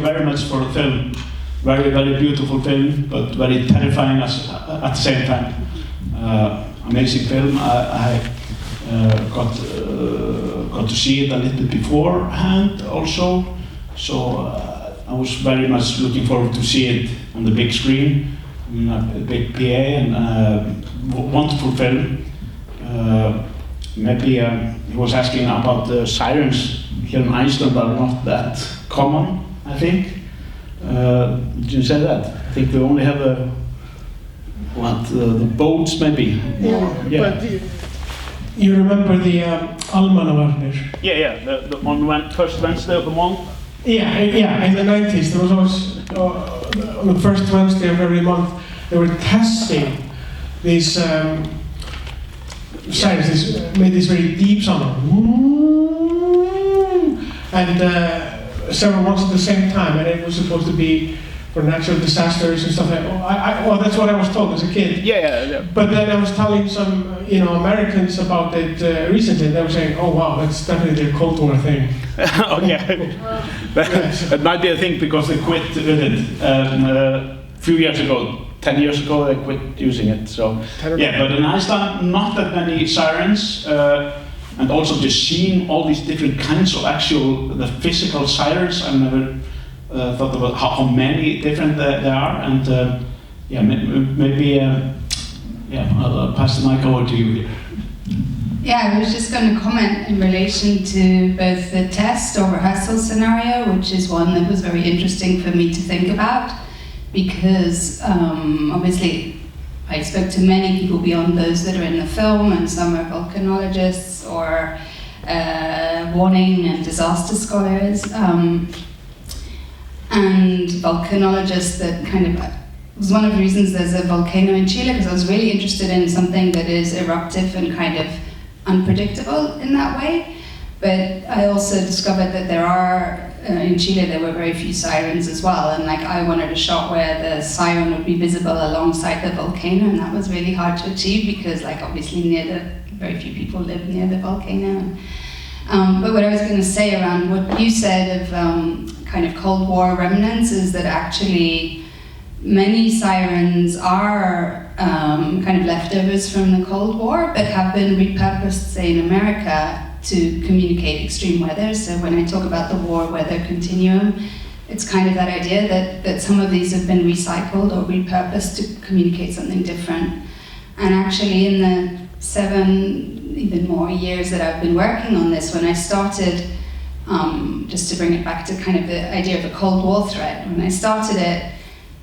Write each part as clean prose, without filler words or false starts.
very much for the film. Very, very beautiful film, but very terrifying at the same time. Amazing film. I got to see it a little bit beforehand also, so I was very much looking forward to see it on the big screen, a big PA, and wonderful film. Maybe he was asking about the sirens here in Iceland are not that common, I think. Did you say that? I think we only have the boats maybe. Yeah. But you remember the Almannavarnir? Yeah. On first Wednesday of the month. Yeah. In the 90s, there was always on the first Wednesday of every month they were testing these sirens. Made this very deep sound, and several months at the same time, and it was supposed to be for natural disasters and stuff like that. Well, that's what I was told as a kid. Yeah. But then I was telling some, Americans about it recently, and they were saying, "Oh wow, that's definitely a Cold War thing." That might be a thing because they quit with it a few years ago. 10 years ago, they quit using it. So yeah, but in Iceland, not that many sirens. And also just seeing all these different kinds of the physical sirens. I've never thought about how many different there are. And maybe I'll pass the mic over to you here. Yeah, I was just going to comment in relation to both the test or rehearsal scenario, which is one that was very interesting for me to think about, because obviously I spoke to many people beyond those that are in the film, and some are volcanologists or warning and disaster scholars, and volcanologists that was one of the reasons there's a volcano in Chile, because I was really interested in something that is eruptive and kind of unpredictable in that way. But I also discovered that there are, in Chile there were very few sirens as well, and I wanted a shot where the siren would be visible alongside the volcano, and that was really hard to achieve because obviously very few people live near the volcano. But what I was going to say around what you said of kind of Cold War remnants is that actually many sirens are kind of leftovers from the Cold War, but have been repurposed, say in America, to communicate extreme weather. So when I talk about the war weather continuum, it's kind of that idea that some of these have been recycled or repurposed to communicate something different. And actually in the 7, even more years that I've been working on this, when I started, just to bring it back to kind of the idea of a Cold War threat, when I started it,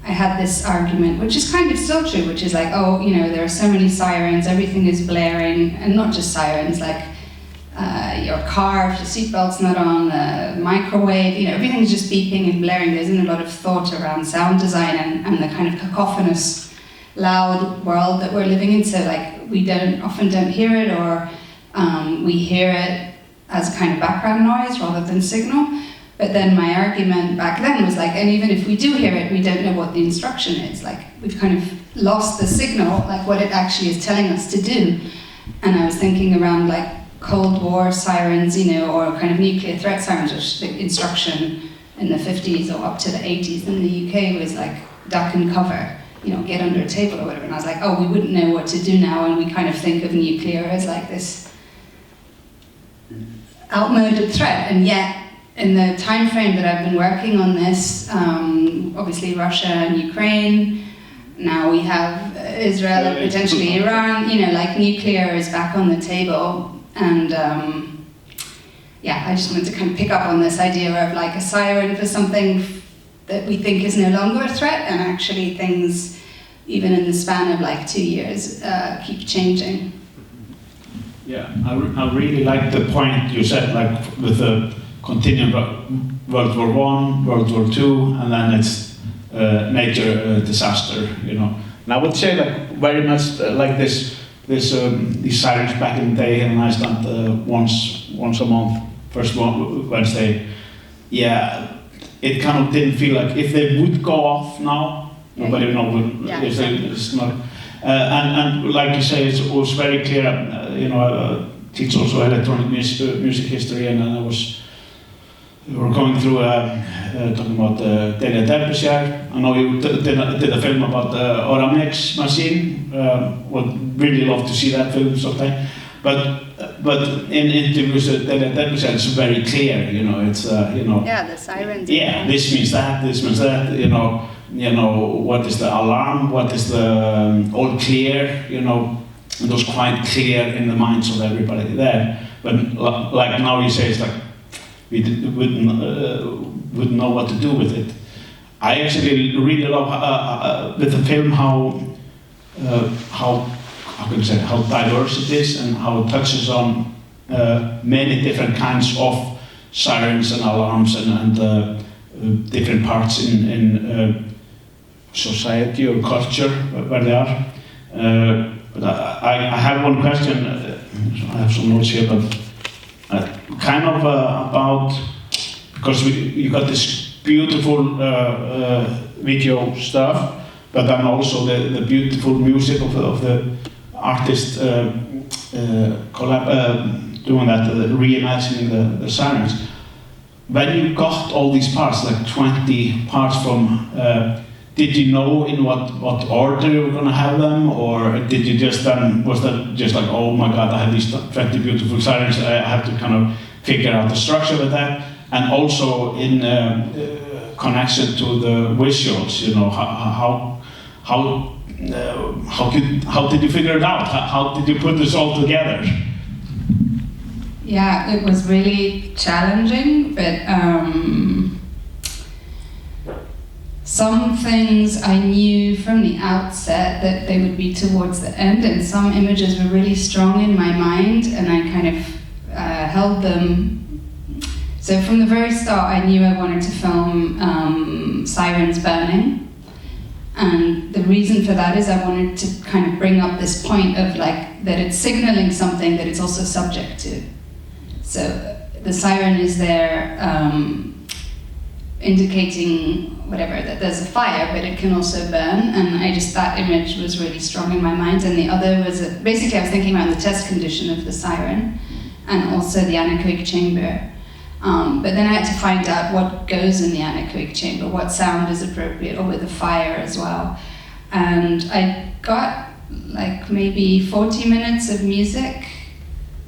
I had this argument, which is kind of still true, which is there are so many sirens, everything is blaring, and not just sirens, your car, if your seatbelt's not on, the microwave, everything's just beeping and blaring. There isn't a lot of thought around sound design and the kind of cacophonous, loud world that we're living in. So we often don't hear it, or we hear it as a kind of background noise rather than signal. But then my argument back then was and even if we do hear it, we don't know what the instruction is. We've kind of lost the signal, what it actually is telling us to do. And I was thinking around Cold War sirens, or kind of nuclear threat sirens, which the instruction in the 50s or up to the 80s in the UK was duck and cover, get under a table or whatever. And I was we wouldn't know what to do now, and we kind of think of nuclear as this outmoded threat. And yet, in the time frame that I've been working on this, obviously Russia and Ukraine, now we have Israel and potentially Iran, nuclear is back on the table. And I just wanted to kind of pick up on this idea of a siren for something that we think is no longer a threat, and actually things, even in the span of 2 years, keep changing. Yeah, I really like the point you said, with the continuum World War I, World War II, and then it's major disaster, And I would say very much these sirens back in the day in Iceland, once a month, first Wednesday. Yeah, it kind of didn't feel if they would go off now, nobody knows. It's not. And like you say, it was very clear. I teach also electronic music history, and I was were going through talking about Delia Derbyshire. I know you did a film about the Aura machine. Would really love to see that film sometime. But in interviews with Delia Derbyshire, it's very clear. You know, it's Yeah, the sirens. Yeah, this means that. This means that. You know, what is the alarm? What is the all clear? You know, it was quite clear in the minds of everybody there. But like now you say, it's like we wouldn't know what to do with it. I actually really love with the film how can I say, how diverse it is and how it touches on many different kinds of sirens and alarms and different parts in society or culture where they are. But I have one question. I have some notes here, but kind of about, because you got this beautiful video stuff, but then also the beautiful music of the artist doing that, reimagining the sirens. When you got all these parts, like 20 parts from, did you know in what order you were going to have them, or did you just then, was that just like, oh my god, I have these 20 beautiful sirens, I have to kind of figure out the structure with that, and also in connection to the visuals, you know, how did you figure it out? How did you put this all together? Yeah, it was really challenging, but some things I knew from the outset that they would be towards the end, and some images were really strong in my mind, and I kind of held them. So from the very start, I knew I wanted to film sirens burning. And the reason for that is I wanted to kind of bring up this point of like, that it's signaling something that it's also subject to. So the siren is there indicating whatever, that there's a fire, but it can also burn. And that image was really strong in my mind. And the other was, basically I was thinking about the test condition of the siren and also the anechoic chamber. But then I had to find out what goes in the anechoic chamber, what sound is appropriate, or with the fire as well. And I got like maybe 40 minutes of music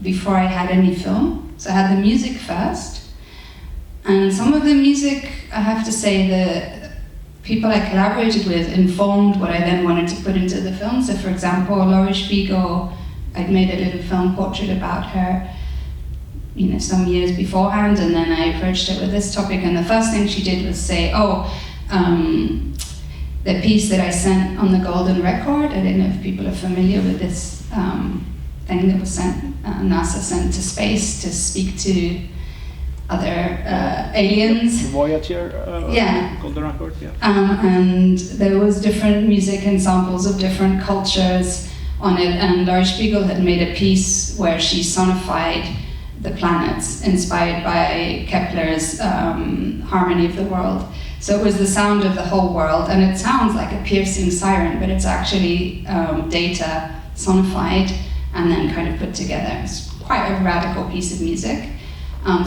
before I had any film. So I had the music first. And some of the music, I have to say, the people I collaborated with informed what I then wanted to put into the film. So for example, Laurie Spiegel, I'd made a little film portrait about her, you know, some years beforehand, and then I approached her with this topic, and the first thing she did was say, the piece that I sent on the Golden Record, I don't know if people are familiar with this thing that was sent, NASA sent to space to speak to other aliens. Voyager yeah. Golden Record, yeah. And there was different music and samples of different cultures on it, and Laurie Spiegel had made a piece where she sonified the planets, inspired by Kepler's Harmony of the World. So it was the sound of the whole world, and it sounds like a piercing siren, but it's actually data sonified and then kind of put together. It's quite a radical piece of music.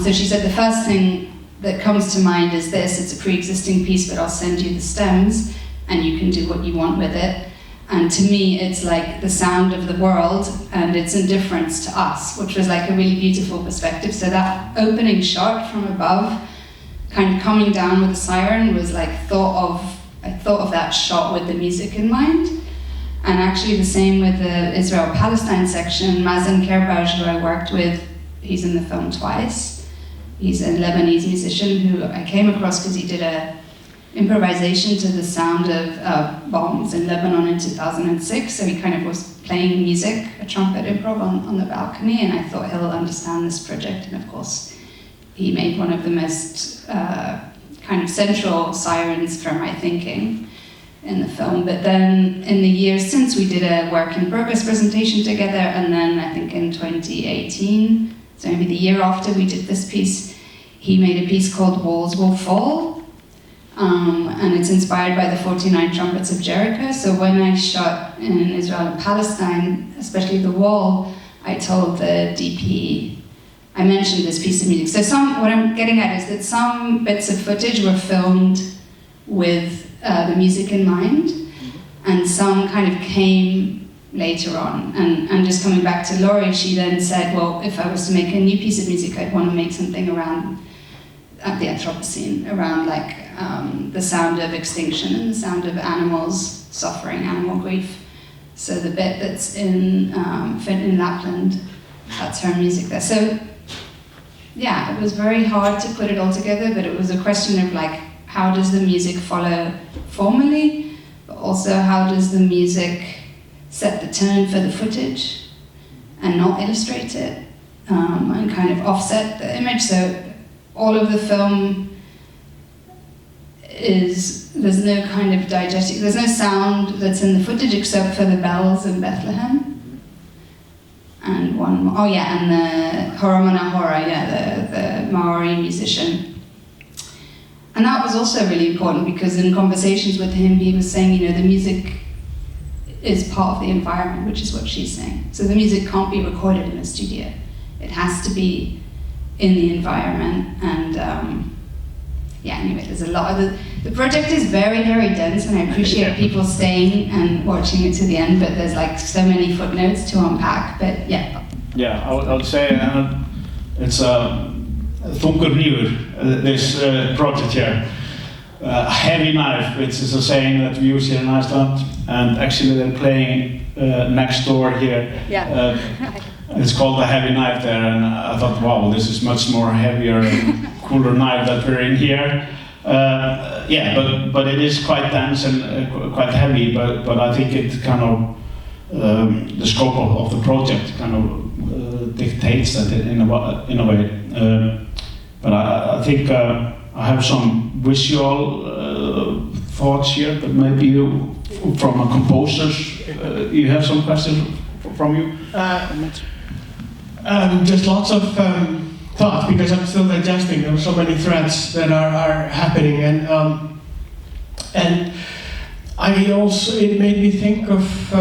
So she said the first thing that comes to mind is this: it's a pre-existing piece, but I'll send you the stems and you can do what you want with it. And to me, it's like the sound of the world and its indifference to us, which was like a really beautiful perspective. So that opening shot from above, kind of coming down with the siren, was like I thought of that shot with the music in mind. And actually the same with the Israel-Palestine section. Mazen Kerbaj, who I worked with, he's in the film twice. He's a Lebanese musician who I came across because he did a improvisation to the sound of bombs in Lebanon in 2006. So he kind of was playing music, a trumpet improv on the balcony, and I thought he'll understand this project. And of course, he made one of the most kind of central sirens for my thinking in the film. But then in the years since, we did a work in progress presentation together, and then I think in 2018, so maybe the year after we did this piece, he made a piece called Walls Will Fall, and it's inspired by the 49 Trumpets of Jericho. So when I shot in Israel and Palestine, especially the wall, I told the DP I mentioned this piece of music. So what I'm getting at is that some bits of footage were filmed with the music in mind, and some kind of came later on. And just coming back to Laurie, she then said, well, if I was to make a new piece of music, I'd want to make something around the Anthropocene, around like the sound of extinction and the sound of animals suffering, animal grief. So the bit that's in Lapland, that's her music there. So yeah, it was very hard to put it all together, but it was a question of like, how does the music follow formally, but also how does the music set the tone for the footage and not illustrate it, and kind of offset the image. So all of the film there's no kind of diegetic, there's no sound that's in the footage except for the bells in Bethlehem. And one more, and the Horomana Hora, the Maori musician. And that was also really important because in conversations with him, he was saying, the music is part of the environment, which is what she's saying. So the music can't be recorded in a studio. It has to be in the environment. And anyway, there's a lot of the project is very, very dense, and I appreciate people staying and watching it to the end, but there's like so many footnotes to unpack, but yeah. Yeah, I would say it's Þungur hnífur, this project here. Heavy knife, which is a saying that we use here in Iceland, and actually they're playing next door here. Yeah. It's called the heavy knife there, and I thought, wow, this is much more heavier and cooler knife that we're in here. But it is quite dense and quite heavy, but I think it kind of, the scope of the project kind of dictates that in a way. But I think I have some visual thoughts here, but maybe you, from a composer's, you have some questions from you? Just lots of thoughts, because I'm still digesting. There are so many threads that are happening, and I also, it made me think of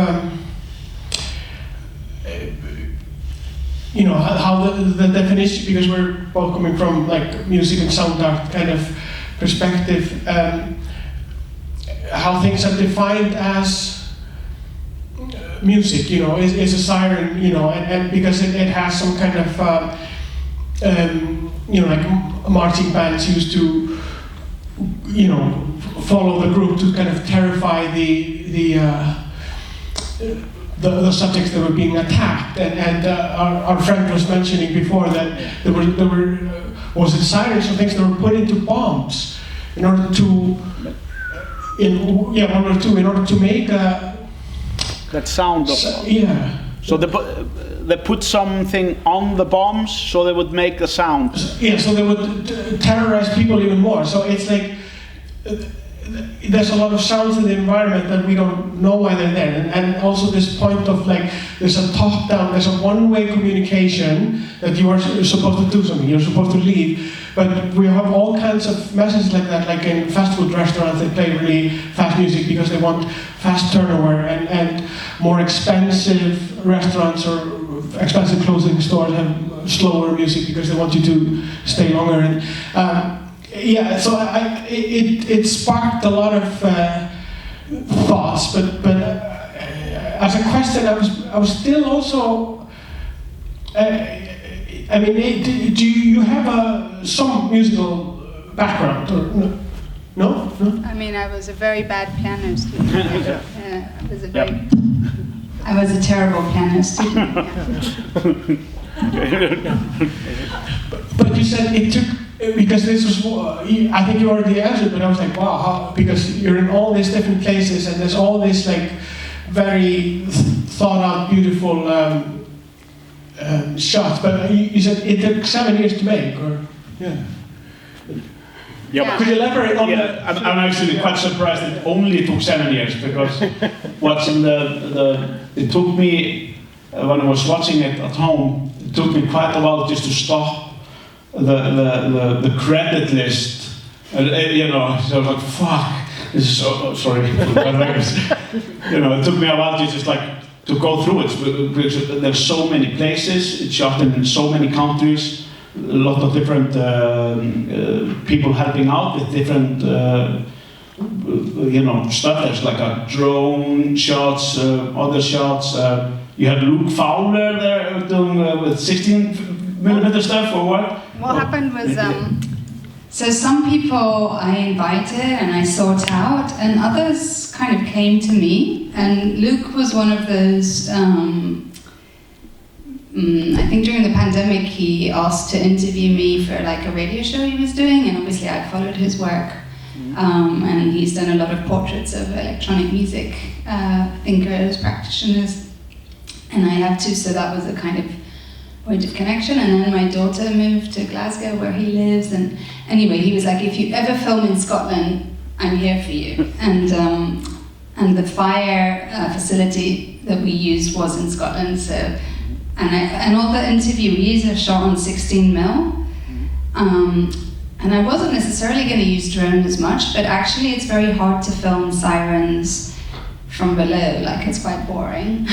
how the definition, because we're both coming from like music and sound art kind of perspective, how things are defined as music, is a siren, and because it has some kind of, like marching bands used to, follow the group to kind of terrify the subjects that were being attacked, and our friend was mentioning before that there were was it sirens or things that were put into bombs in order to make that sound of So they put something on the bombs so they would make a sound. Yeah, so they would terrorize people even more. So it's like there's a lot of sounds in the environment that we don't know why they're there. And also this point of like, there's a top-down, there's a one-way communication that you're supposed to do something, you're supposed to leave. But we have all kinds of messages like that, like in fast food restaurants, they play really fast music because they want fast turnover, and more expensive restaurants or expensive clothing stores have slower music because they want you to stay longer. And so it sparked a lot of thoughts, but as a question, I was still also. Do you have some musical background or no? I mean, I was a very bad piano student. I was a terrible piano student. Yeah. But you said it took, because this was, I think you already answered, but I was like, wow, because you're in all these different places and there's all this like very thought out, beautiful shots. But you said it took 7 years to make, or Yeah. Could you elaborate on that? I'm actually quite surprised it only took 7 years, because watching it took me, when I was watching it at home, it took me quite a while just to stop the credit list. So I was like, fuck, this is so, sorry. It took me a while to just like, to go through it, because there's so many places, it's shot in so many countries, lot of different people helping out with different stuff. There's like a drone shots, other shots. You had Luke Fowler there doing with 16mm stuff, or what? What happened was, so some people I invited and I sought out, and others kind of came to me. And Luke was one of those, I think during the pandemic he asked to interview me for like a radio show he was doing, and obviously I followed his work. And he's done a lot of portraits of electronic music thinkers, practitioners, and I have too, so that was a kind of point of connection. And then my daughter moved to Glasgow where he lives, and anyway, he was like, if you ever film in Scotland, I'm here for you. And the fire facility that we used was in Scotland, so, and all the interviewees are shot on 16mm. And I wasn't necessarily going to use drone as much, but actually it's very hard to film sirens from below, like it's quite boring.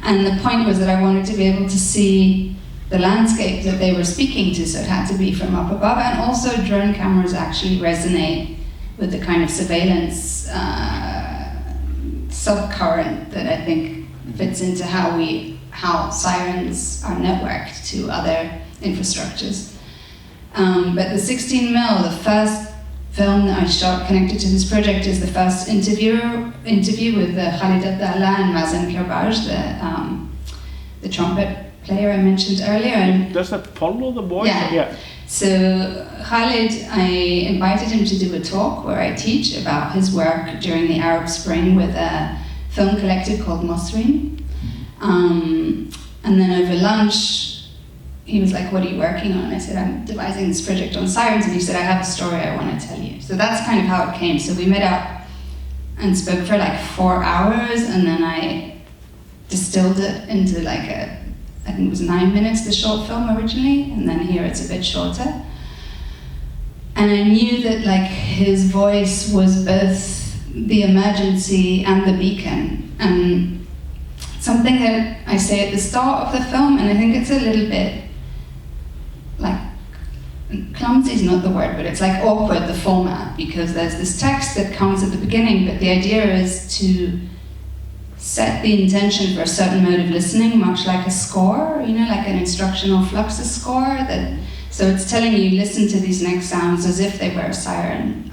And the point was that I wanted to be able to see the landscape that they were speaking to, so it had to be from up above. And also drone cameras actually resonate with the kind of surveillance subcurrent that I think fits into how sirens are networked to other infrastructures. But the 16mm, the first film that I shot connected to this project, is the first interview with Khalid Abdallah and Mazen Kirbaj, the trumpet player I mentioned earlier. And does that follow the voice? Yeah. So Khalid, I invited him to do a talk where I teach about his work during the Arab Spring with a film collective called Mosrin. And then over lunch, he was like, what are you working on? And I said, I'm devising this project on sirens. And he said, I have a story I want to tell you. So that's kind of how it came. So we met up and spoke for like 4 hours, and then I distilled it into like I think it was 9 minutes, the short film originally, and then here it's a bit shorter. And I knew that like his voice was both the emergency and the beacon. And something that I say at the start of the film, and I think it's a little bit like, clumsy is not the word, but it's like awkward, the format, because there's this text that comes at the beginning, but the idea is to set the intention for a certain mode of listening, much like a score, like an instructional Fluxus score. So it's telling you, listen to these next sounds as if they were a siren.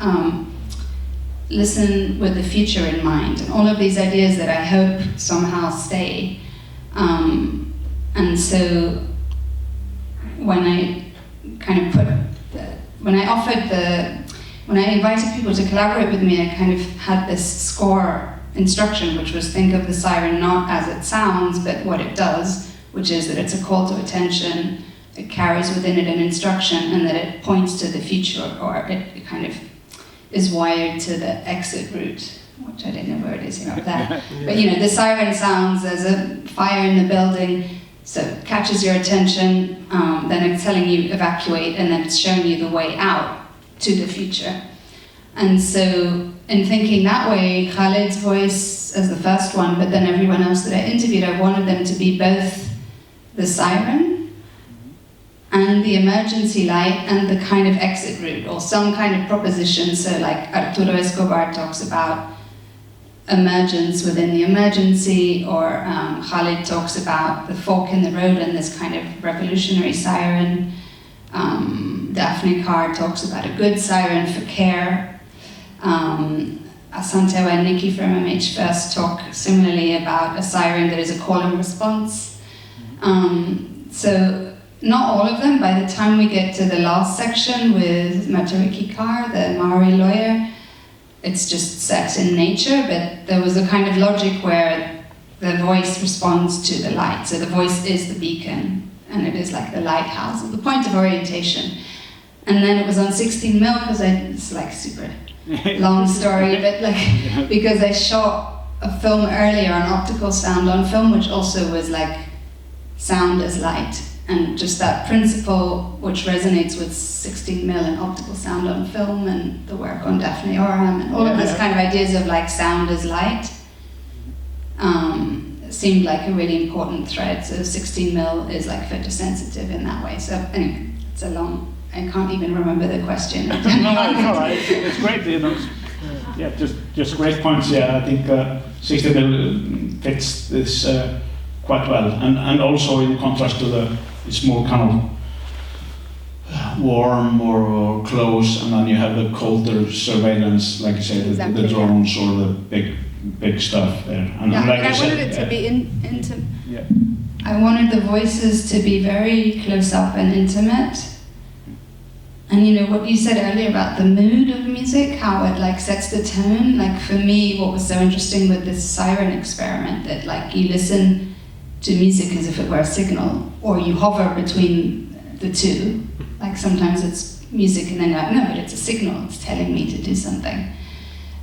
Listen with the future in mind, and all of these ideas that I hope somehow stay. And so when I kind of when I invited people to collaborate with me, I kind of had this score instruction, which was think of the siren not as it sounds, but what it does, which is that it's a call to attention, it carries within it an instruction, and that it points to the future, or it kind of is wired to the exit route, which I don't know where it is here up there. But the siren sounds, there's a fire in the building, so it catches your attention, then it's telling you evacuate, and then it's showing you the way out to the future. And so in thinking that way, Khalid's voice as the first one, but then everyone else that I interviewed, I wanted them to be both the siren and the emergency light and the kind of exit route, or some kind of proposition. So like Arturo Escobar talks about emergence within the emergency, or Khalid talks about the fork in the road and this kind of revolutionary siren. Daphne Carr talks about a good siren for care. Asanteo and Nikki from MH First talk similarly about a siren that is a call and response. So not all of them. By the time we get to the last section with Matariki Carr, the Maori lawyer, it's just set in nature, but there was a kind of logic where the voice responds to the light. So the voice is the beacon, and it is like the lighthouse, the point of orientation. And then it was on 16mm, because it's like super long story, but like because I shot a film earlier on optical sound on film, which also was like sound as light, and just that principle which resonates with 16mm and optical sound on film, and the work on Daphne Orham, and all of these kind of ideas of like sound as light. seemed like a really important thread. So 16mm is like photosensitive in that way. So anyway, it's a long, I can't even remember the question. No, it's all right. It's great, you know. Yeah, just great points. Yeah, I think 16mm fits this quite well, and also in contrast to it's more kind of warm or close, and then you have the colder surveillance, like you say, exactly, the drones or the big stuff there. And yeah, like I wanted it to be intimate. Yeah. I wanted the voices to be very close up and intimate. And you know what you said earlier about the mood of music, how it like sets the tone. Like for me, what was so interesting with this siren experiment, that like you listen to music as if it were a signal, or you hover between the two. Like sometimes it's music and then you're like, no, but it's a signal, it's telling me to do something.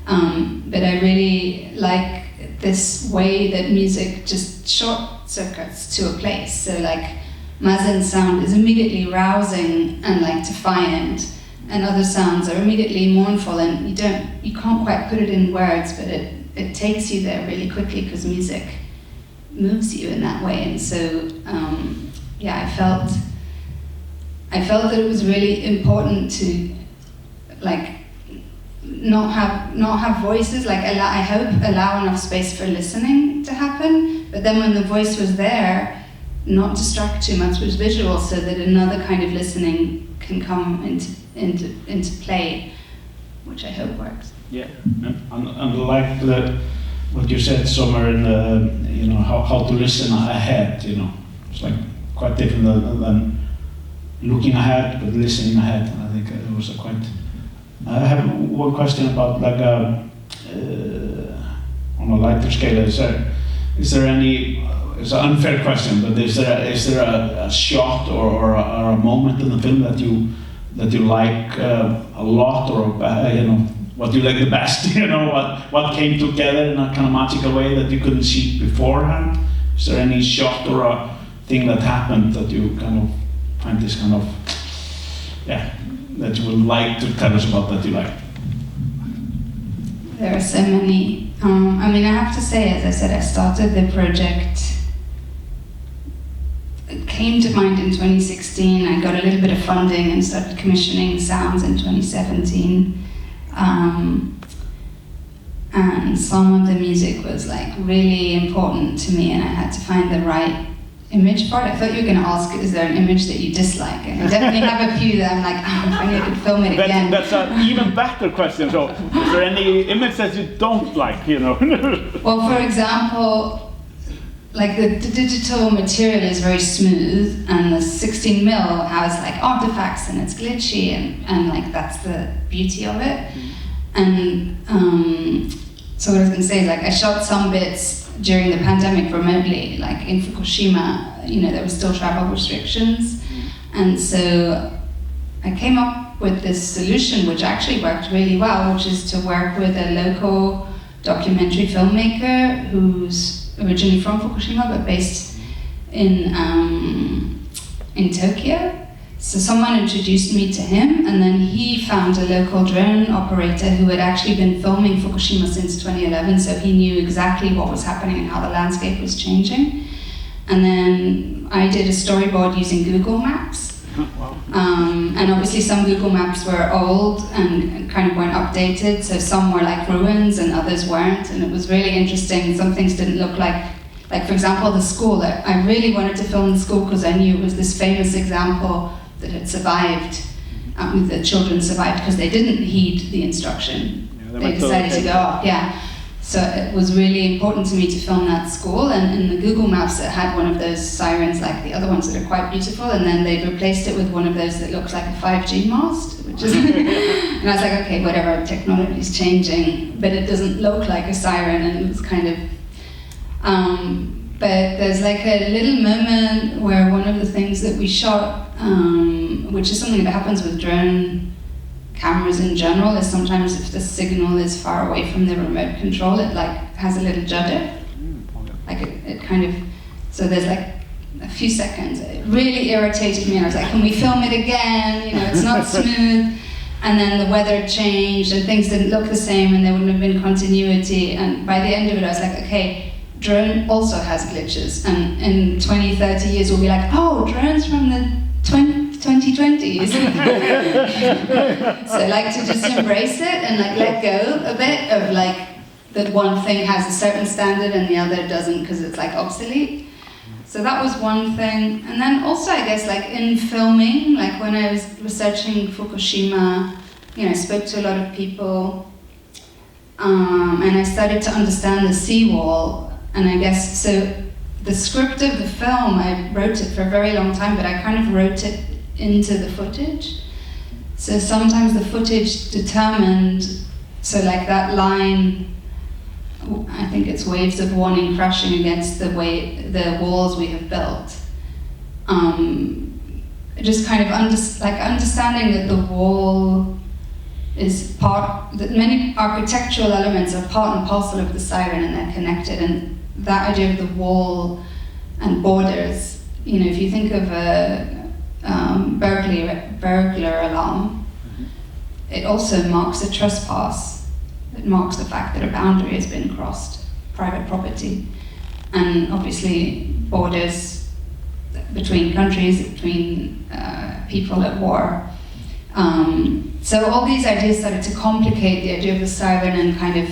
But I really like this way that music just short circuits to a place. So like Mazen's sound is immediately rousing and like defiant, and other sounds are immediately mournful, and you can't quite put it in words, but it takes you there really quickly because music moves you in that way. And so yeah, I felt that it was really important to like not have voices, like I hope allow enough space for listening to happen, but then when the voice was there, not distract too much with visual, so that another kind of listening can come into play, which I hope works. Yeah, and like what you said somewhere in the, you know, how to listen ahead, you know, it's like quite different than looking ahead, but listening ahead. And I think it was a quite. I have one question about like on a lighter scale. Is there any? It's an unfair question, but is there a shot or a moment in the film that you like a lot, or you know, what you like the best? You know, what came together in a kind of magical way that you couldn't see beforehand? Is there any shot or a thing that happened that you kind of find this kind of, yeah, that you would like to tell us about, that you like? There are so many. I mean, I have to say, as I said, I started the project. It came to mind in 2016. I got a little bit of funding and started commissioning sounds in 2017. And some of the music was like really important to me, and I had to find the right image for it. I thought you were going to ask, is there an image that you dislike? And I definitely have a few that I'm like, oh, if I could film it again. That's an even better question. So, is there any image that you don't like, you know? Well, for example, like the digital material is very smooth, and the 16mm has like artifacts and it's glitchy, and like that's the beauty of it. And so what I was going to say is, like, I shot some bits during the pandemic remotely, like in Fukushima, you know, there were still travel restrictions. And so I came up with this solution which actually worked really well, which is to work with a local documentary filmmaker who's originally from Fukushima but based in Tokyo. So someone introduced me to him, and then he found a local drone operator who had actually been filming Fukushima since 2011, so he knew exactly what was happening and how the landscape was changing. And then I did a storyboard using Google Maps. Wow. And obviously some Google Maps were old and kind of weren't updated, so some were like ruins and others weren't, and it was really interesting. Some things didn't look like for example, the school. I really wanted to film the school because I knew it was this famous example that had survived, the children survived because they didn't heed the instruction. Yeah, they decided to go off, yeah. So it was really important to me to film that school, and in the Google Maps it had one of those sirens like the other ones that are quite beautiful, and then they replaced it with one of those that looks like a 5G mast, which is and I was like, okay, whatever, technology's changing, but it doesn't look like a siren, and it was kind of but there's like a little moment where one of the things that we shot, which is something that happens with drone cameras in general, is sometimes if the signal is far away from the remote control, it like has a little judder. Like it kind of, so there's like a few seconds. It really irritated me, and I was like, can we film it again? You know, it's not smooth. And then the weather changed and things didn't look the same and there wouldn't have been continuity. And by the end of it, I was like, okay, drone also has glitches, and in 20, 30 years we'll be like, oh, drones from the 2020s. So like to just embrace it and like let go a bit of like that one thing has a certain standard and the other doesn't because it's like obsolete. So that was one thing. And then also I guess like in filming, like when I was researching Fukushima, you know, I spoke to a lot of people, and I started to understand the seawall. And I guess, so the script of the film, I wrote it for a very long time, but I kind of wrote it into the footage. So sometimes the footage determined, so like that line, I think it's waves of warning crashing against the walls we have built. Just kind of understanding that the wall is that many architectural elements are part and parcel of the siren and they're connected, and that idea of the wall and borders, you know, if you think of a burglar alarm, it also marks a trespass. It marks the fact that a boundary has been crossed, private property, and obviously borders between countries, between people at war. So all these ideas started to complicate the idea of the siren and kind of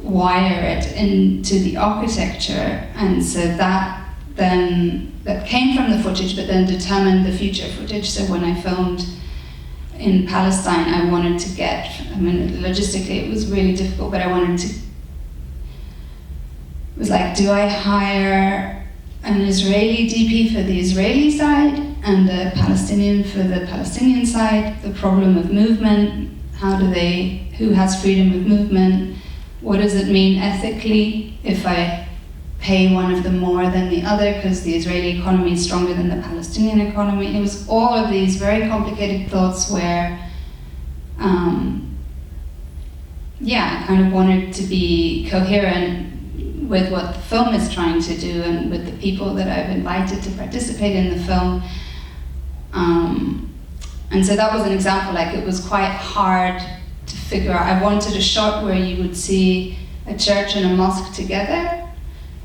wire it into the architecture, and so that came from the footage but then determined the future footage. So when I filmed in Palestine, I wanted to logistically it was really difficult, but I wanted to, it was like, do I hire an Israeli DP for the Israeli side and a Palestinian for the Palestinian side? The problem of movement, who has freedom of movement? What does it mean ethically if I pay one of them more than the other because the Israeli economy is stronger than the Palestinian economy? It was all of these very complicated thoughts where, I kind of wanted to be coherent with what the film is trying to do and with the people that I've invited to participate in the film. And so that was an example, like it was quite hard to figure out. I wanted a shot where you would see a church and a mosque together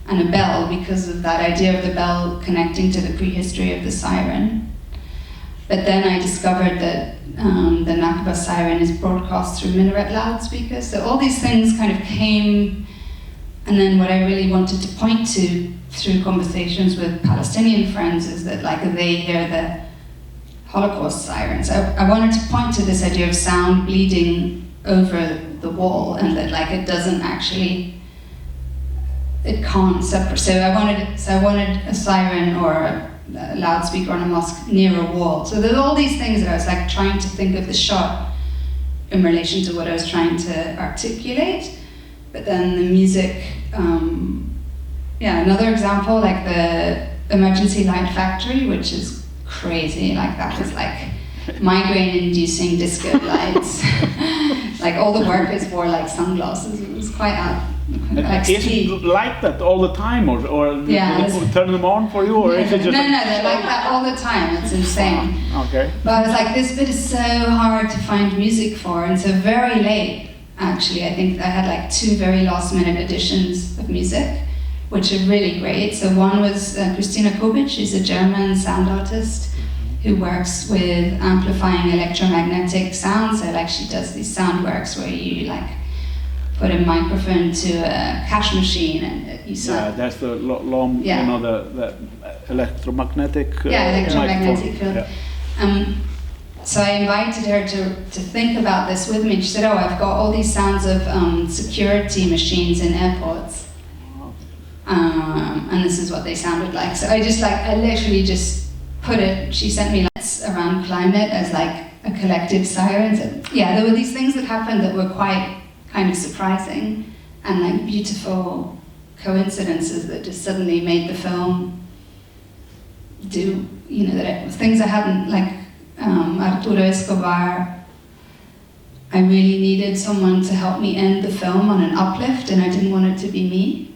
and a bell, because of that idea of the bell connecting to the prehistory of the siren. But then I discovered that the Nakba siren is broadcast through minaret loudspeakers. So all these things kind of came, and then what I really wanted to point to through conversations with Palestinian friends is that like they hear the Holocaust sirens. I wanted to point to this idea of sound bleeding over the wall, and that like it can't separate. So I wanted a siren or a loudspeaker on a mosque near a wall. So there's all these things that I was like trying to think of the shot in relation to what I was trying to articulate. But then the music, another example, like the Emergency Light Factory, which is crazy, like that was like migraine-inducing disco lights. Like all the workers wore like sunglasses. It was quite like is it like that all the time, or do you turn them on for you, or is it just? No, they're like that all the time. It's insane. Okay. But I was like, this bit is so hard to find music for, and so very late. Actually, I think I had like 2 very last-minute additions of music, which are really great. So one was Christina Kobic. She's a German sound artist who works with amplifying electromagnetic sound. So like she does these sound works where you like put a microphone to a cash machine and you Yeah, that's the long, you know, the electromagnetic electromagnetic field. Yeah. So I invited her to think about this with me. She said, oh, I've got all these sounds of security machines in airports. And this is what they sounded like. So I literally just put it, she sent me lights around climate as like a collective siren. So there were these things that happened that were quite kind of surprising and like beautiful coincidences that just suddenly made the film do, you know, things I hadn't, like Arturo Escobar, I really needed someone to help me end the film on an uplift, and I didn't want it to be me.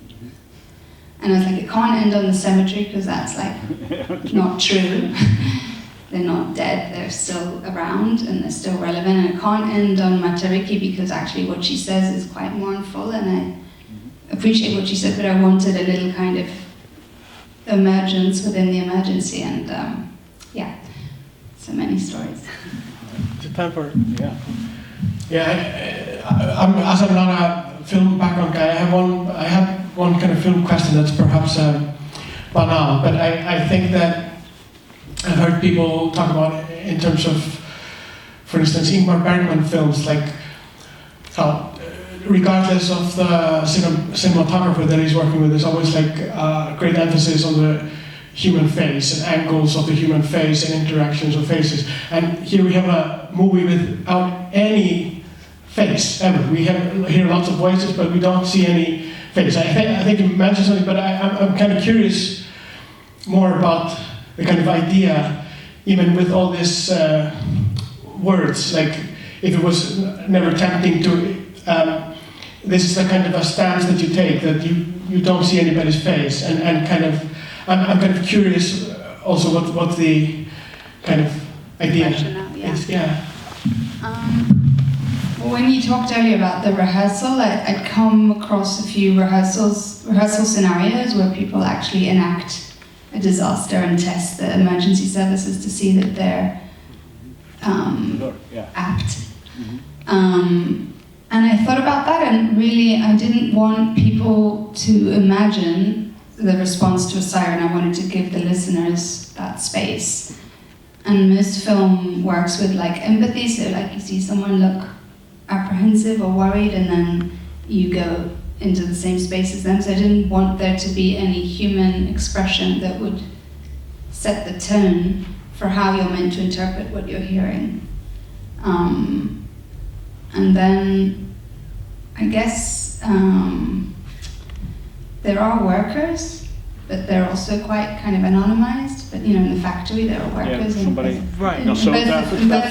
And I was like, it can't end on the cemetery because that's like not true. They're not dead, they're still around and they're still relevant. And it can't end on Matariki because actually what she says is quite mournful, and appreciate what she said, but I wanted a little kind of emergence within the emergency, and yeah, so many stories. Is it time for? Yeah. Yeah, as I'm not a film background guy, I have one kind of film question that's perhaps banal, but I think that I've heard people talk about it in terms of, for instance, Ingmar Bergman films, like how, regardless of the cinematographer that he's working with, there's always like great emphasis on the human face and angles of the human face and interactions of faces. And here we have a movie without any face ever. We hear lots of voices, but we don't see any face. I think you mentioned something, but I'm kind of curious more about the kind of idea, even with all these words, like if it was never tempting to, this is the kind of a stance that you take, that you don't see anybody's face, and kind of, I'm kind of curious also what the kind of idea is. Yeah. Well, when you talked earlier about the rehearsal, I'd come across a few rehearsal scenarios where people actually enact a disaster and test the emergency services to see that they're apt. And I thought about that, and really I didn't want people to imagine the response to a siren. I wanted to give the listeners that space. And most film works with like empathy, so like you see someone look apprehensive or worried, and then you go into the same space as them. So I didn't want there to be any human expression that would set the tone for how you're meant to interpret what you're hearing. And then I guess there are workers, but they're also quite kind of anonymized. But in the factory there are workers. In both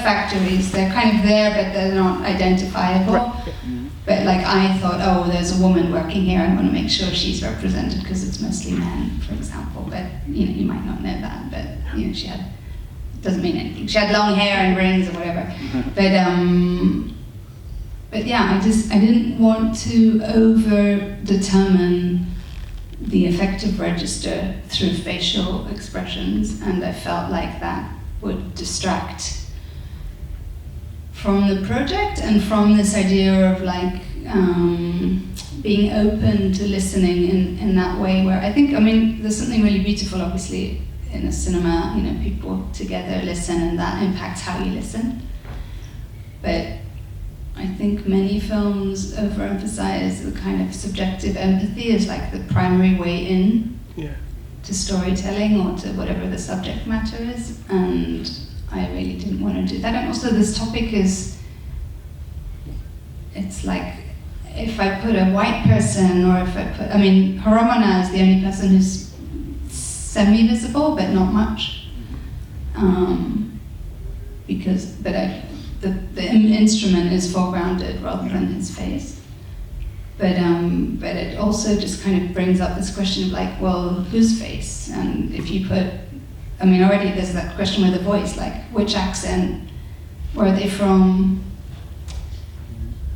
factories, they're kind of there, but they're not identifiable. Right. But like I thought, oh, there's a woman working here, I want to make sure she's represented because it's mostly men, for example. But you might not know that, but she had, doesn't mean anything. She had long hair and rings or whatever. But yeah, I didn't want to over-determine the affective register through facial expressions, and I felt like that would distract from the project and from this idea of like being open to listening in that way, where I think, there's something really beautiful obviously in a cinema, people together listen and that impacts how you listen. But I think many films overemphasize the kind of subjective empathy as like the primary way in to storytelling or to whatever the subject matter is, and I really didn't want to do that. And also this topic it's like, if I put a white person, or if I put, Horomona is the only person who's semi-visible, but not much. The instrument is foregrounded rather than his face. But it also just kind of brings up this question of like, well, whose face? And if you put, already there's that question with the voice, like which accent, where are they from?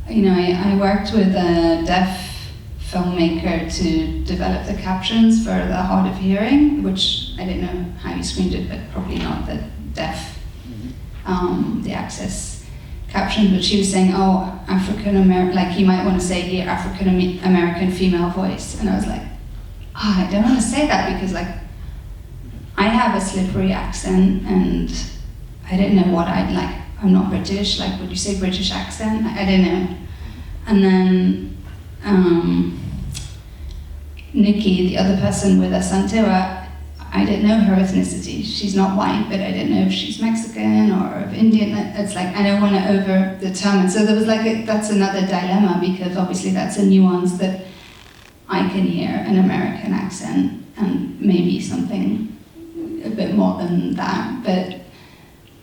I worked with a deaf filmmaker to develop the captions for The Hard of Hearing, which I didn't know how you screened it, but probably not the deaf, the access caption. But she was saying, oh, African-American, like you might want to say here, African-American female voice. And I was like, I don't want to say that because like, I have a slippery accent and I didn't know what I'd like. I'm not British, like would you say British accent? I didn't know. And then Nikki, the other person with Asante, I didn't know her ethnicity. She's not white, but I didn't know if she's Mexican or of Indian. It's like, I don't want to over-determine. So there was like, that's another dilemma, because obviously that's a nuance that I can hear an American accent and maybe something a bit more than that. But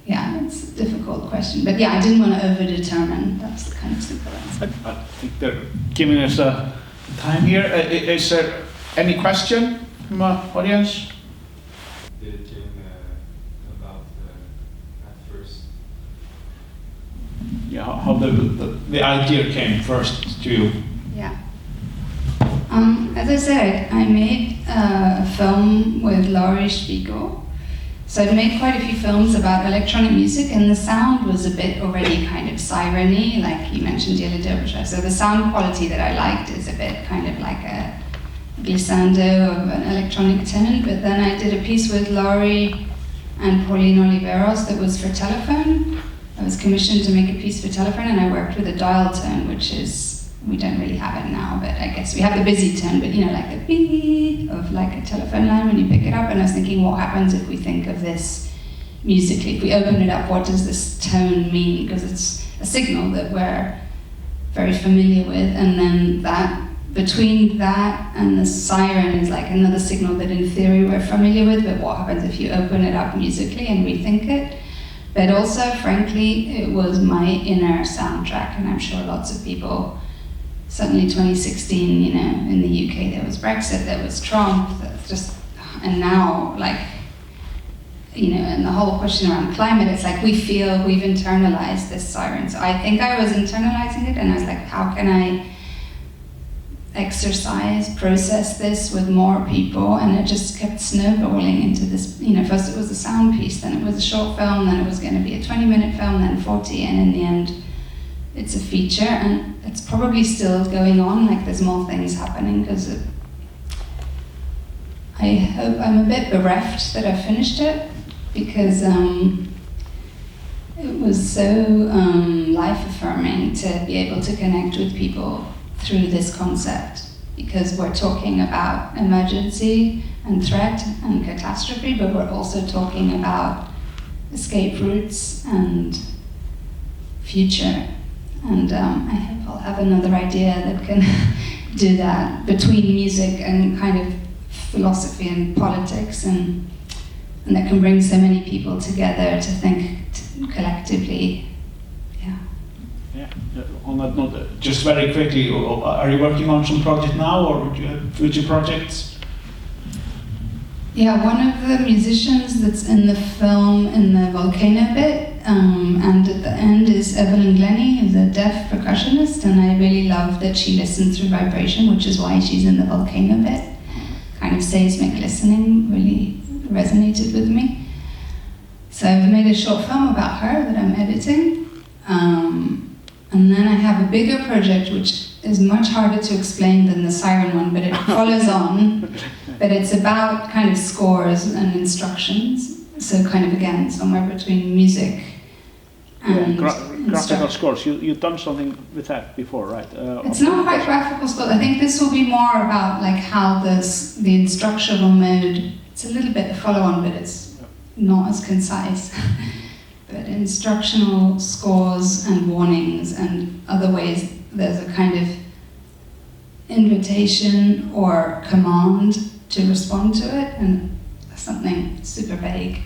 yeah, it's a difficult question. But yeah, I didn't want to over-determine. That's the kind of simple answer. I think they're giving us a time here. Is there any question from our audience? Did it came about at first? Yeah, how the idea came first to you. Yeah. As I said, I made a film with Laurie Spiegel. So I'd made quite a few films about electronic music, and the sound was a bit already kind of siren-y, like you mentioned Yellow Derbyshire. So the sound quality that I liked is a bit kind of like a glissando of an electronic tone. But then I did a piece with Laurie and Pauline Oliveros that was for telephone. I was commissioned to make a piece for telephone, and I worked with a dial tone, which is, we don't really have it now, but I guess we have the busy tone, but you know, like the beep of like a telephone line when you pick it up. And I was thinking, what happens if we think of this musically? If we open it up, what does this tone mean? Because it's a signal that we're very familiar with, and then that, between that and the siren is like another signal that in theory we're familiar with, but what happens if you open it up musically and rethink it? But also, frankly, it was my inner soundtrack, and I'm sure lots of people, certainly 2016, you know, in the UK there was Brexit, there was Trump, that's just, and now, like, you know, and the whole question around climate, it's like we feel we've internalized this siren. So I think I was internalizing it, and I was like, how can I exercise, process this with more people? And it just kept snowballing into this, you know, first it was a sound piece, then it was a short film, then it was going to be a 20-minute film, then 40, and in the end, it's a feature, and it's probably still going on, like there's more things happening, because I hope I'm a bit bereft that I finished it, because it was so life-affirming to be able to connect with people through this concept, because we're talking about emergency and threat and catastrophe, but we're also talking about escape routes and future. And I hope I'll have another idea that can do that between music and kind of philosophy and politics, and that can bring so many people together to think collectively. Yeah. Yeah. On that note, just very quickly, are you working on some project now, or do you have future projects? Yeah, one of the musicians that's in the film, in the volcano bit, and at the end is Evelyn Glennie, who's a deaf percussionist, and I really love that she listens through vibration, which is why she's in the volcano bit. Kind of seismic listening really resonated with me. So I've made a short film about her that I'm editing. And then I have a bigger project which is much harder to explain than the siren one, but it follows on. But it's about kind of scores and instructions. So kind of again, somewhere between music and graphical scores. You've done something with that before, right? It's not quite graphical scores. I think this will be more about like how the instructional mode, it's a little bit a follow-on, but it's not as concise. But instructional scores and warnings and other ways, there's a kind of invitation or command to respond to it, and something super vague.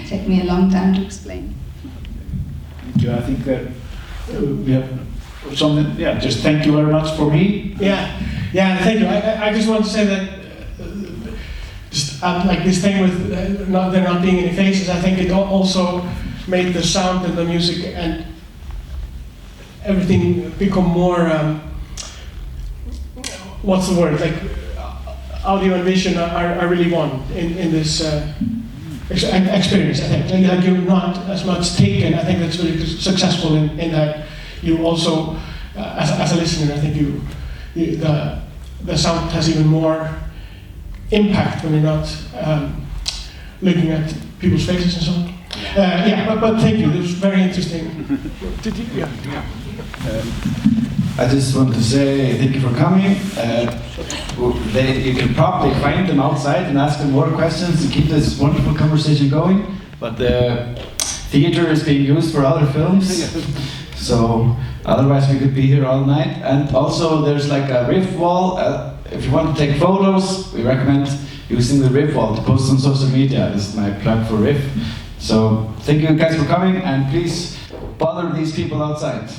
Take me a long time to explain. Thank you. I think that we have something. Yeah, just thank you very much for me. Yeah, thank you. I just want to say that just like this thing with there not being any faces, I think it also made the sound and the music and everything become more, what's the word, like audio and vision are really one in this experience, I think. Like you're not as much taken. I think that's really successful in that you also, as a listener, I think the sound has even more impact when you're not looking at people's faces and so on. But thank you. It was very interesting. Did you? Yeah. I just want to say thank you for coming. You can probably find them outside and ask them more questions to keep this wonderful conversation going. But the theater is being used for other films, so otherwise we could be here all night. And also there's like a RIFF wall. If you want to take photos, we recommend using the RIFF wall to post on social media. This is my plug for RIFF. So thank you guys for coming, and please bother these people outside.